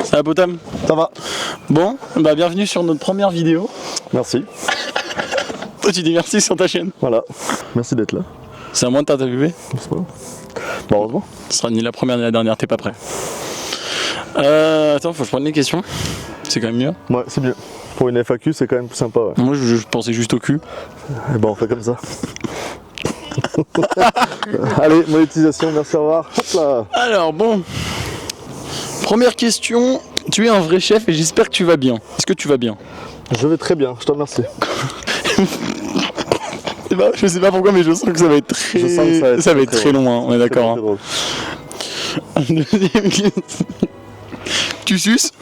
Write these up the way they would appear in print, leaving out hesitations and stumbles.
Ça va Potam? Ça va. Bon, bah bienvenue sur notre première vidéo. Merci. Toi tu dis merci sur ta chaîne. Voilà. Merci d'être là. C'est à moi de t'interviewer. C'est pas grave. Bah, heureusement. Ce sera ni la première ni la dernière, t'es pas prêt. Attends, faut que je prenne les questions. C'est quand même mieux. Ouais, c'est mieux. Pour une FAQ, c'est quand même plus sympa. Ouais. Moi je pensais juste au cul. Et ben on fait comme ça. Allez, monétisation, merci, au revoir. Hop là. Alors bon, première question. Tu es un vrai chef et j'espère que tu vas bien. Est-ce que tu vas bien? Je vais très bien, je te remercie. Je sais pas pourquoi, mais je sens que ça va être très, Je sens que ça va être très long, hein. On est d'accord. Hein. Deuxième question. Tu suces?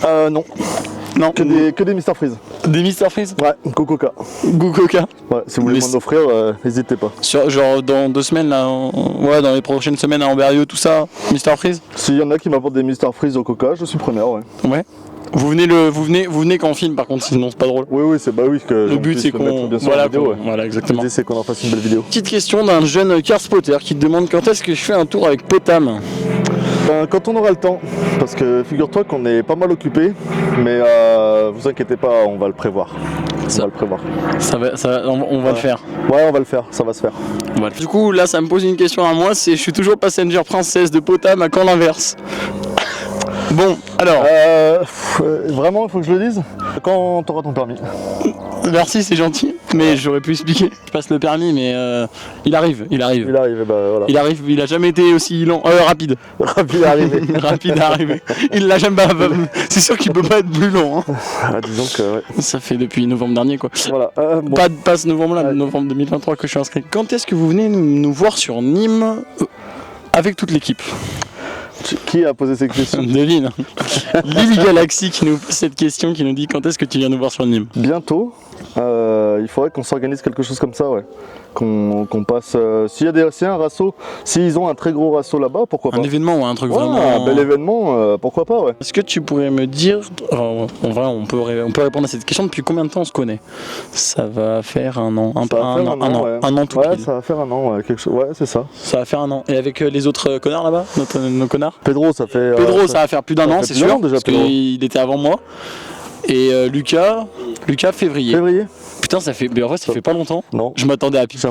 Non. Non. Que des Mr Freeze. Des Mr Freeze? Ouais, Coca. Goût Coca. Ouais, si vous voulez m'en offrir, n'hésitez pas. Genre dans 2 semaines là, ouais, dans les prochaines semaines à Amberieu, tout ça, Mr Freeze? S'il y en a qui m'apportent des Mr Freeze au Coca, je suis preneur, ouais. Ouais. Vous venez quand on filme par contre, sinon c'est pas drôle. Oui, c'est que Le but c'est qu'on voilà exactement. L'idée c'est qu'on en fasse une belle vidéo. Petite question d'un jeune car spotter qui te demande quand est-ce que je fais un tour avec Potam. Quand on aura le temps, parce que figure-toi qu'on est pas mal occupé, mais vous inquiétez pas, on va le prévoir. On va le prévoir. On va le faire. Ouais, on va le faire, ça va se faire. Du coup, là, ça me pose une question à moi, c'est je suis toujours passenger princesse de Potam, à quand l'inverse? Bon, alors... vraiment, il faut que je le dise? Quand t'auras ton permis. Merci, c'est gentil, mais j'aurais pu expliquer. Je passe le permis, mais il arrive. Il arrive, et bah voilà. Il arrive, il a jamais été aussi lent, rapide. Rapide à arriver. Rapide à arriver. Il l'a jamais... C'est sûr qu'il peut pas être plus long. Hein. Ah, disons que, ouais. Ça fait depuis novembre dernier, quoi. Voilà. Bon. Pas ce novembre-là, novembre 2023 que je suis inscrit. Quand est-ce que vous venez nous voir sur Nîmes avec toute l'équipe? Qui a posé cette question? Devine. Lily Galaxy qui nous pose cette question, qui nous dit quand est-ce que tu viens nous voir sur Nîmes? Bientôt. Il faudrait qu'on s'organise quelque chose comme ça, ouais. Qu'on passe. S'il y a un rasso, s'ils ont un très gros rasso là-bas, pourquoi pas? Un événement ou un truc vraiment. Un bel événement, pourquoi pas, ouais. Est-ce que tu pourrais me dire, en vrai, on peut répondre à cette question, depuis combien de temps on se connaît? Ça va faire un an, un an tout pile. Ouais, ça va faire un an, quelque chose. Ouais, c'est ça. Ça va faire un an. Et avec les autres connards là-bas, nos connards? Pedro, ça fait. Ça va faire plus d'un an, c'est sûr, parce qu'il était avant moi. Et Lucas, février. Putain, ça fait. Mais en vrai, ça fait pas longtemps. Non. Je m'attendais à plus que ça.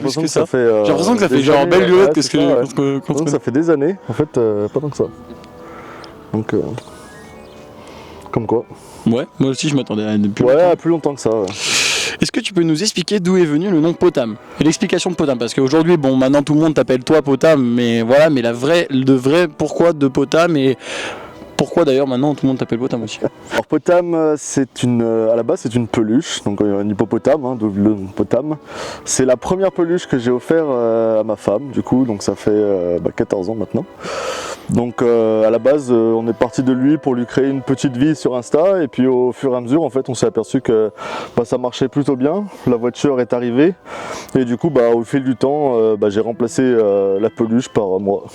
J'ai l'impression que ça fait genre belle lurette que ce que. Ça fait des années, en fait, pas tant que ça. Donc. Comme quoi. Ouais, moi aussi je m'attendais à plus longtemps. Ouais, plus longtemps que ça, ouais. Est-ce que tu peux nous expliquer d'où est venu le nom Potam? Et l'explication de Potam? Parce qu'aujourd'hui, bon, maintenant tout le monde t'appelle toi Potam, mais voilà, mais le vrai pourquoi de Potam et. Pourquoi d'ailleurs maintenant tout le monde t'appelle Potam aussi? Alors Potam, à la base c'est une peluche, donc un hippopotame, hein, d'où le nom Potam. C'est la première peluche que j'ai offert à ma femme, du coup, donc ça fait 14 ans maintenant. Donc à la base on est parti de lui pour lui créer une petite vie sur Insta, et puis au fur et à mesure en fait on s'est aperçu que ça marchait plutôt bien, la voiture est arrivée, et du coup au fil du temps j'ai remplacé la peluche par moi.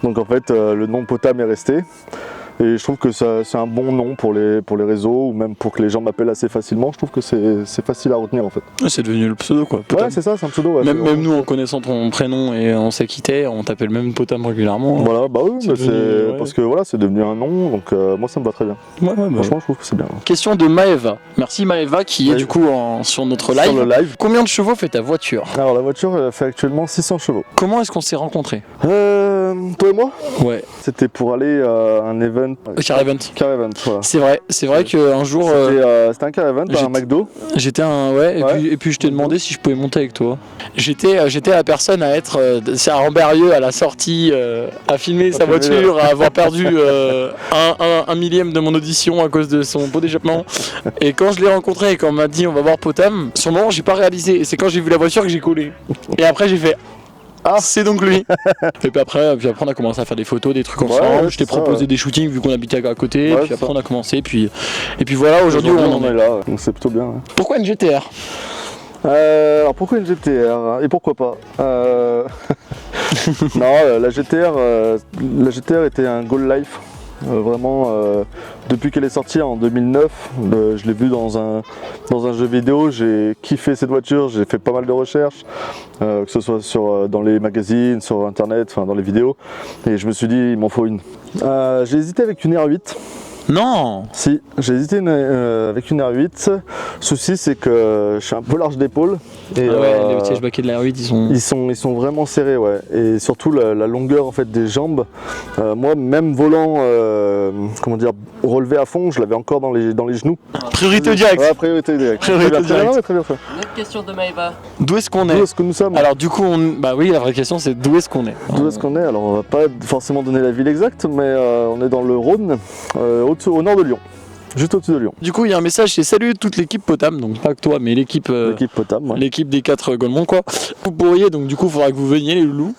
Donc en fait le nom Potam est resté. Et je trouve que c'est un bon nom pour les réseaux, ou même pour que les gens m'appellent assez facilement. Je trouve que c'est facile à retenir en fait. C'est devenu le pseudo quoi. Potam. Ouais, c'est ça, c'est un pseudo. Ouais, même nous en connaissant ton prénom et on sait qui t'es, on t'appelle même Potam régulièrement. Voilà, oui, mais parce que voilà, c'est devenu un nom, donc moi ça me va très bien. Franchement, je trouve que c'est bien. Question de Maeva. Merci Maeva qui est du coup sur notre live. Sur le live. Combien de chevaux fait ta voiture? Alors la voiture elle fait actuellement 600 chevaux. Comment est-ce qu'on s'est rencontrés? Toi et moi? Ouais. C'était pour aller à un event. Car event, voilà. C'est vrai qu'un jour. C'était un car event, un McDo. J'étais et puis je t'ai demandé si je pouvais monter avec toi. J'étais la personne à être à Amberieu à la sortie, à filmer sa voiture, à avoir perdu un millième de mon audition à cause de son pot d'échappement. Et quand je l'ai rencontré et quand on m'a dit on va voir Potam, sur le moment j'ai pas réalisé. Et c'est quand j'ai vu la voiture que j'ai collé. Et après j'ai fait. Ah, c'est donc lui. Et puis après on a commencé à faire des photos, des trucs ensemble. Je t'ai proposé des shootings vu qu'on habitait à côté. Puis après on a commencé. Et puis voilà, aujourd'hui on est là. Donc c'est plutôt bien. Ouais. Pourquoi une GTR? Alors pourquoi une GTR? Et pourquoi pas? Non, la GTR était un Goal Life. Vraiment, depuis qu'elle est sortie en 2009, je l'ai vue dans un jeu vidéo, j'ai kiffé cette voiture, j'ai fait pas mal de recherches, que ce soit dans les magazines, sur internet, enfin dans les vidéos, et je me suis dit il m'en faut une. J'ai hésité avec une R8. Non. Si, j'ai hésité avec une R8. Souci, c'est que je suis un peu large d'épaule. Et les sièges baquets de la R8, ils sont vraiment serrés, ouais. Et surtout la longueur en fait des jambes. Moi, même volant, comment dire, relevé à fond, je l'avais encore dans les genoux. Priorité directe. Ouais, priorité directe. Priorité directe. Très bien fait. Une autre question de Maëva. D'où est-ce qu'on est? D'où est-ce que nous sommes? Alors du coup, bah oui, la vraie question c'est d'où est-ce qu'on est? D'où est-ce qu'on est? Alors on va pas forcément donner la ville exacte, mais on est dans le Rhône, au nord de Lyon. Juste au-dessus de Lyon. Du coup, il y a un message, c'est salut toute l'équipe Potam, donc pas que toi, mais l'équipe Potam, ouais. L'équipe des 4 Golemont, quoi. Vous pourriez, donc du coup, il faudra que vous veniez, les loulous,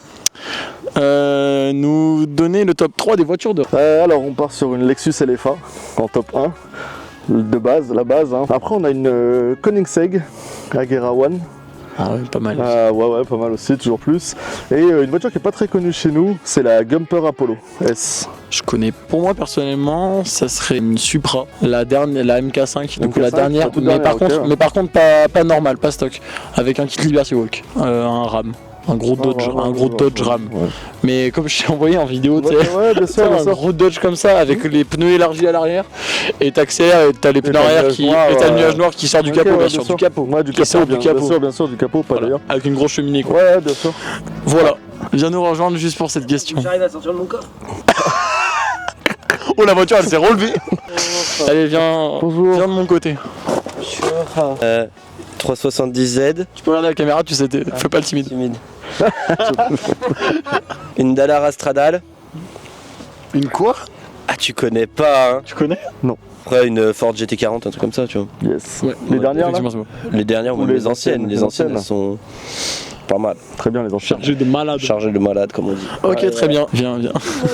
nous donner le top 3 des voitures de... Alors, on part sur une Lexus LFA en top 1, de base, la base. Hein. Après, on a une Koenigsegg Agera One. Ah ouais, pas mal. Ouais, pas mal aussi, toujours plus. Et une voiture qui est pas très connue chez nous, c'est la Gumper Apollo S. Je connais, pour moi personnellement, ça serait une Supra, la MK5, donc la dernière, mais par contre pas normal, pas stock, avec un kit Liberty Walk, un RAM. Un gros Dodge Ram. Ouais. Mais comme je t'ai envoyé en vidéo, tu sais, un gros Dodge comme ça, avec les pneus élargis à l'arrière, et t'accélères et t'as les pneus arrière et t'as le nuage noir qui sort du capot, bien sûr, du capot. Ouais, du capot, bien sûr, du capot, pas d'ailleurs. Avec une grosse cheminée, quoi. Ouais, bien sûr. Voilà, viens nous rejoindre juste pour cette question. J'arrive à sortir de mon coffre. Oh, la voiture, elle s'est relevée. Allez, viens de mon côté. 370Z. Tu peux regarder la caméra, tu sais, fais pas le timide. Une Dallara Stradale. Une quoi? Ah, tu connais pas, hein? Tu connais? Non. Après, une Ford GT40, un truc comme ça, tu vois. Yes. Ouais, les dernières là? Les dernières ou les anciennes. Les anciennes, elles sont pas mal. Très bien, les anciennes. Chargées de malades, comme on dit. Ok, très bien. Viens.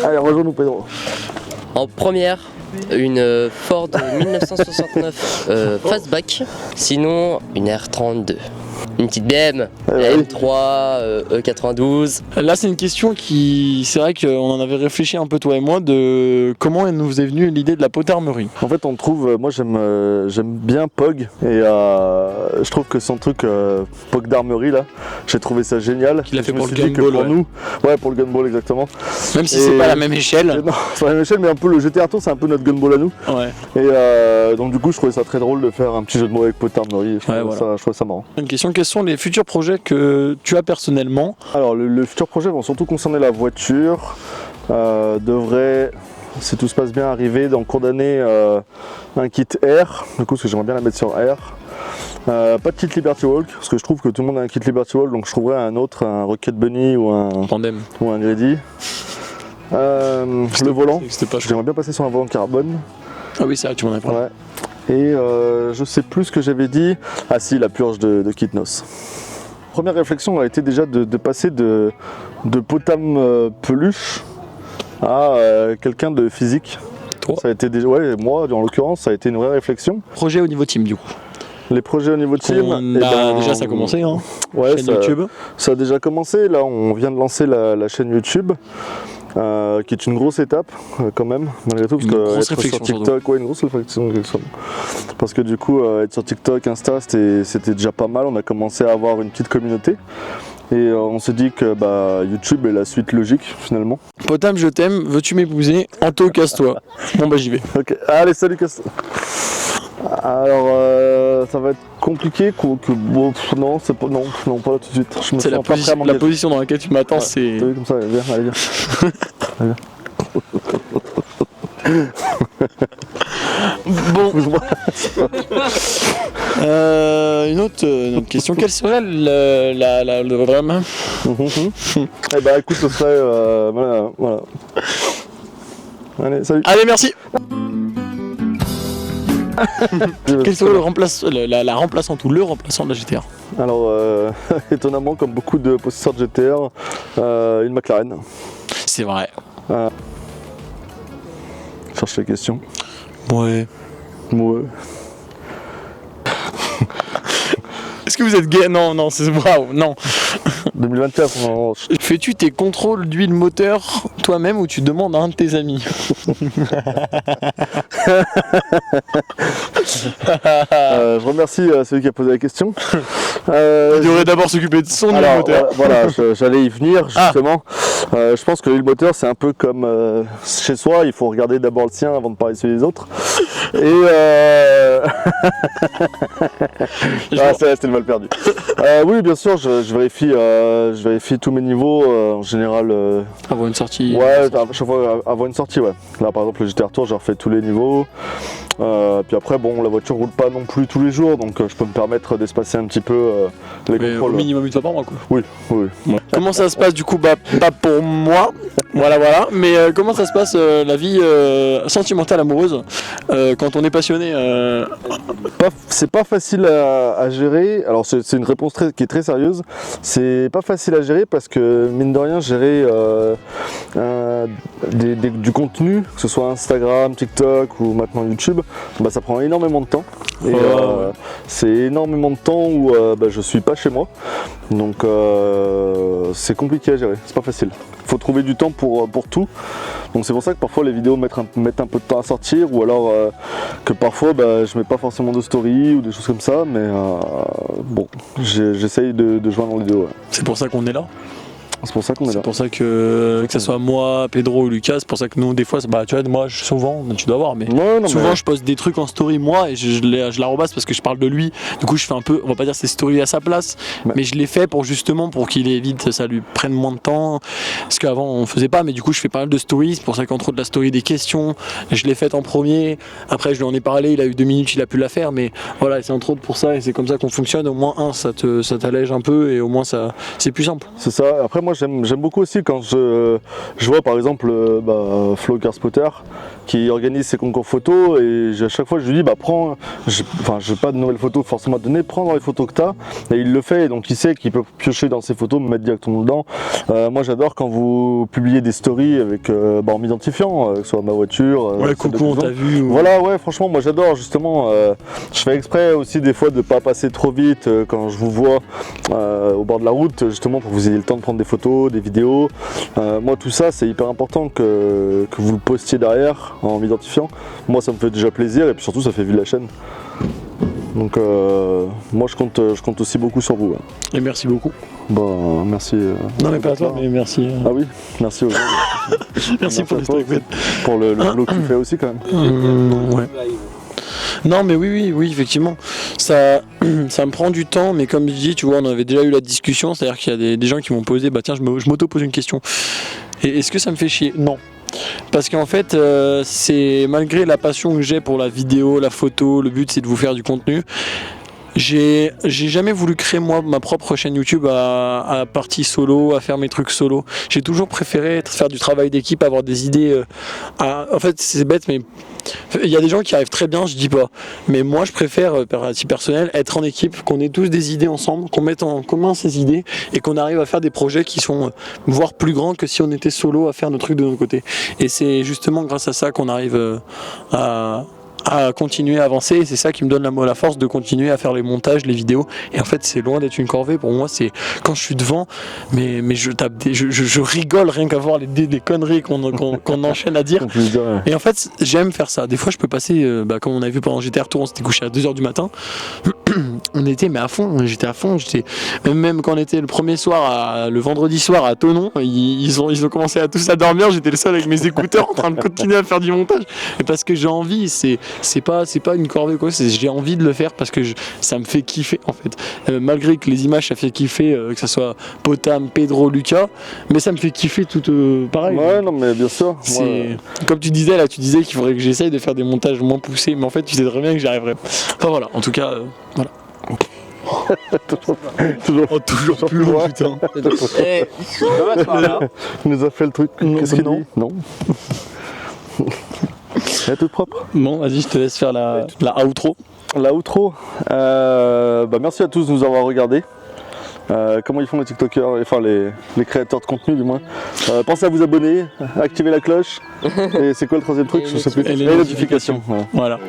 Allez, rejoins-nous, Pedro. En première, une Ford 1969 Fastback, sinon une R32. Une petite BM, M3, E92. Là, c'est une question c'est vrai qu'on en avait réfléchi un peu, toi et moi, de comment elle nous est venue l'idée de la potarmerie. En fait, on trouve, moi j'aime bien Pog, et je trouve que son truc Pog d'armerie là, j'ai trouvé ça génial. Qu'il a fait pour le Gunball, pour nous, pour le Gunball exactement. Même si c'est pas la même échelle. Non, c'est pas la même échelle, mais un peu le GT Tour, c'est un peu notre Gunball à nous. Ouais. Et donc du coup, je trouvais ça très drôle de faire un petit jeu de mots avec potarmerie. Je trouvais ça marrant. Une question, quels sont les futurs projets que tu as personnellement? Alors, le futur projet vont surtout concerner la voiture. Devrait, si tout se passe bien, arriver dans le cours d'année un kit R, du coup, parce que j'aimerais bien la mettre sur R. Pas de kit Liberty Walk, parce que je trouve que tout le monde a un kit Liberty Walk, donc je trouverais un autre, un Rocket Bunny ou un Tandem ou un Grady. Le volant, j'aimerais bien passer sur un volant carbone. Ah oui, c'est vrai, tu m'en as parlé. Ouais. Et je sais plus ce que j'avais dit. Ah si, la purge de Kitnos. Première réflexion a été déjà de passer de Potam peluche à quelqu'un de physique. Toi? Ça a été déjà, moi en l'occurrence, ça a été une vraie réflexion. Projet au niveau team du coup. Les projets au niveau team. Déjà ça a commencé, hein. Ouais, chaîne YouTube. Ça a déjà commencé. Là, on vient de lancer la chaîne YouTube. Qui est une grosse étape quand même, malgré tout, parce que être sur TikTok, une grosse réflexion, parce que du coup être sur TikTok, Insta, c'était déjà pas mal. On a commencé à avoir une petite communauté et on s'est dit que YouTube est la suite logique finalement. Potam, je t'aime, veux-tu m'épouser? Anto, casse-toi. Bon bah j'y vais. Ok, allez, salut, casse. Alors ça va être compliqué, non, c'est pas, non, pas là tout de suite. C'est la position dans laquelle tu m'attends, c'est... T'as vu comme ça, allez viens. Bon. Une autre question, quelle serait le vraiment Eh bah écoute, ce serait... voilà. Allez, salut. Allez, merci. Quel serait la remplaçante ou le remplaçant de la GTR? Alors, étonnamment, comme beaucoup de possesseurs de GTR, une McLaren. C'est vrai. Cherche la question. Ouais. Est-ce que vous êtes gay? Non, c'est waouh, non. 2024. Fais-tu tes contrôles d'huile moteur toi-même ou tu demandes à un de tes amis? Je remercie celui qui a posé la question. Il devrait d'abord s'occuper de son huile moteur. Voilà, j'allais y venir justement. Je pense que l'huile moteur c'est un peu comme chez soi, il faut regarder d'abord le sien avant de parler sur les autres. Et c'était le mal perdu. Oui, bien sûr, je vérifie tous mes niveaux en général. Avant une sortie. Ouais, chaque fois avant une sortie, ouais. Là par exemple le GT Retour, j'ai refait tous les niveaux. Puis après, bon, la voiture roule pas non plus tous les jours, donc je peux me permettre d'espacer un petit peu les contrôles. Au minimum une fois par mois, quoi. Oui. Ouais. Comment ça se passe du coup? Bah, pas pour moi, voilà. Mais comment ça se passe la vie sentimentale amoureuse quand on est passionné C'est pas facile à gérer. Alors c'est une réponse qui est très sérieuse. C'est pas facile à gérer parce que mine de rien, gérer du contenu, que ce soit Instagram, TikTok ou maintenant YouTube, bah, ça prend énormément de temps. Et c'est énormément de temps où je suis pas chez moi. Donc c'est compliqué à gérer, c'est pas facile. Faut trouver du temps pour tout. Donc c'est pour ça que parfois les vidéos mettent un peu de temps à sortir, ou alors que parfois je mets pas forcément de story ou des choses comme ça, mais bon, j'essaye de joindre les deux. Ouais. C'est pour ça qu'on est là. C'est pour ça qu'on est là. C'est pour ça que ce soit moi, Pedro ou Lucas, c'est pour ça que nous, des fois, bah, tu vois, moi, souvent, tu dois voir, mais souvent, je poste des trucs en story, moi, et je la rebasse parce que je parle de lui. Du coup, je fais un peu, on va pas dire c'est story à sa place, mais je l'ai fait pour justement, pour qu'il évite, ça lui prenne moins de temps. Parce qu'avant, on faisait pas, mais du coup, je fais pas mal de stories. C'est pour ça qu'entre autres, la story des questions, je l'ai faite en premier. Après, je lui en ai parlé, il a eu 2 minutes, il a pu la faire, mais voilà, c'est entre autres pour ça, et c'est comme ça qu'on fonctionne. Au moins, ça t'allège un peu, et au moins, c'est plus simple. C'est ça. Après, moi, j'aime beaucoup aussi quand je vois par exemple Flo Carspotter qui organise ses concours photos, et à chaque fois je lui dis prends, je n'ai pas de nouvelles photos forcément à donner, prends dans les photos que tu as, et il le fait, donc il sait qu'il peut piocher dans ses photos, me mettre directement dedans. Moi j'adore quand vous publiez des stories avec en m'identifiant, que ce soit ma voiture, coucou, on t'a vu. Voilà, ouais, franchement moi j'adore justement, je fais exprès aussi des fois de pas passer trop vite quand je vous vois au bord de la route, justement pour que vous ayez le temps de prendre des photos, des vidéos. Moi tout ça c'est hyper important que vous le postiez derrière en m'identifiant. Moi ça me fait déjà plaisir, et puis surtout ça fait vivre la chaîne. Donc moi je compte aussi beaucoup sur vous. Et merci beaucoup. Bon, merci. Non mais pas à toi, mais merci. Ah oui, merci aux gens. Merci pour l'histoire. Pour le boulot que tu fais aussi quand même. Ouais. Non mais oui, effectivement, ça me prend du temps, mais comme je dis, tu vois, on avait déjà eu la discussion, c'est-à-dire qu'il y a des gens qui m'ont posé, tiens, je m'auto-pose une question. Et est-ce que ça me fait chier? Non. Parce qu'en fait, c'est malgré la passion que j'ai pour la vidéo, la photo, le but c'est de vous faire du contenu. J'ai jamais voulu créer moi ma propre chaîne YouTube à partie solo, à faire mes trucs solo. J'ai toujours préféré faire du travail d'équipe, avoir des idées. En fait, c'est bête, mais il y a des gens qui arrivent très bien, je dis pas. Mais moi, je préfère, à titre personnel, être en équipe, qu'on ait tous des idées ensemble, qu'on mette en commun ces idées et qu'on arrive à faire des projets qui sont voire plus grands que si on était solo à faire nos trucs de notre côté. Et c'est justement grâce à ça qu'on arrive à continuer à avancer, et c'est ça qui me donne la force de continuer à faire les montages, les vidéos. Et en fait c'est loin d'être une corvée pour moi, c'est quand je suis devant, mais je rigole rien qu'à voir les conneries qu'on enchaîne à dire. Et en fait j'aime faire ça. Des fois je peux passer, comme on a vu pendant GT Retour, on s'était couché à 2h du matin. On était à fond, même quand on était le premier soir, le vendredi soir à Thonon, ils ont commencé à tous à dormir, j'étais le seul avec mes écouteurs en train de continuer à faire du montage. Et parce que j'ai envie, c'est pas une corvée quoi, j'ai envie de le faire parce que ça me fait kiffer en fait. Malgré que les images ça fait kiffer, que ça soit Potam, Pedro, Lucas, mais ça me fait kiffer tout pareil. Ouais, non mais bien sûr. Comme tu disais qu'il faudrait que j'essaye de faire des montages moins poussés, mais en fait tu sais très bien que j'y arriverai. Enfin voilà, en tout cas, voilà. toujours plus loin, putain. Il nous a fait le truc. Qu'est-ce qu'il dit ? Non. Elle est toute propre. Bon, vas-y, je te laisse faire la outro. La outro. Merci à tous de nous avoir regardés. Comment ils font les TikTokers, enfin les créateurs de contenu du moins. Pensez à vous abonner, activer la cloche. Et c'est quoi le troisième truc? Je sais plus. Et les notifications. Voilà.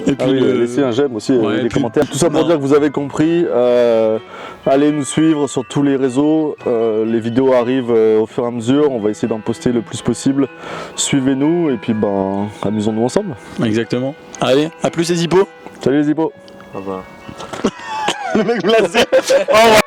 Et Ah oui, laissez un j'aime aussi, les commentaires. Tout ça pour dire que vous avez compris. Allez nous suivre sur tous les réseaux. Les vidéos arrivent au fur et à mesure. On va essayer d'en poster le plus possible. Suivez-nous et puis ben amusons-nous ensemble. Exactement. Allez, à plus les hippos. Salut les hippos. Au revoir. Le mec blasé. Au revoir.